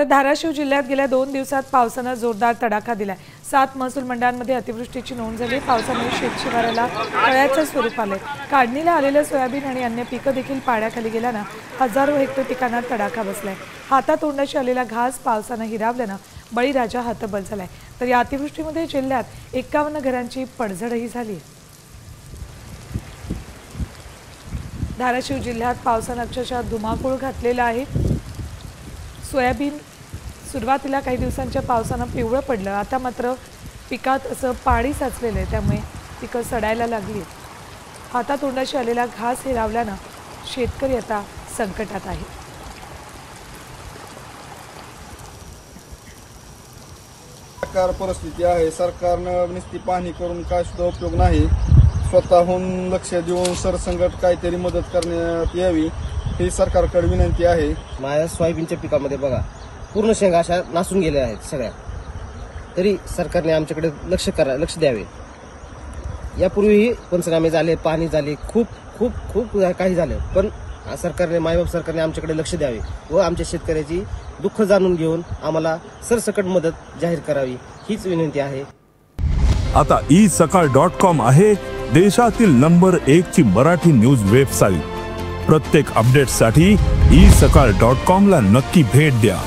तर धाराशिव जिल्ह्यात गेल्या 2 दिवसात पावसाने जोरदार तडाखा दिलाय। 7 महसूल मंडळांमध्ये अतिवृष्टीची नोंद झाली। पावसामुळे शेतशिवाराला तळ्याचं स्वरूप आले। काढणीला आलेले सोयाबीन आणि अन्य पिकं देखील पाण्याखाली गेल्यानं हजारो हेक्टर पिकांना तडाखा बसलाय। हातातोंडाशी आलेला घास पावसाने हिरावल्यानं बळीराजा हतबल झालाय। तर या अतिवृष्टीमध्ये जिल्ह्यात 51 घरांची पडझडही झाली। धाराशिव जिल्ह्यात पावसाने अक्षरशः धुमाकूळ घातलेला आहे। सोयाबीन सुरुवातीला काही दिवसांच्या पावसाने पिवळं पडलं, आता मात्र पिकात असं पाणी साचलेलं आहे, त्यामुळे पिकं सडायला लागली। हातातोंडाशी आलेला घास हिरावल्यानं शेतकरी आता संकटात आहे। सरकार परिस्थिती आहे, सरकारनं नुसती पाहणी करून काय सुद्धा उपयोग नाही। स्वतःहून लक्ष देऊन सरसंगट काहीतरी मदत करण्यात यावी ही सरकारकडे विनंती आहे। माझ्या सोयाबीनच्या पिकामध्ये बघा पूर्ण शेंगा अशा नासून गेल्या आहेत सगळ्या, तरी सरकारने आमच्याकडे लक्ष द्यावे। यापूर्वीही पंचनामे झाले, पाणी झाले, खूप खूप खूप काही झालं, पण सरकारने मायबाप सरकारने आमच्याकडे लक्ष द्यावे व आमच्या शेतकऱ्याची दुःख जाणून घेऊन आम्हाला सरसकट मदत जाहीर करावी हीच विनंती आहे। आता isakal.com आहे देशातील नंबर 1 ची मराठी न्यूज वेबसाईट। प्रत्येक अपडेटसाठी isakal.com ला नक्की भेट द्या।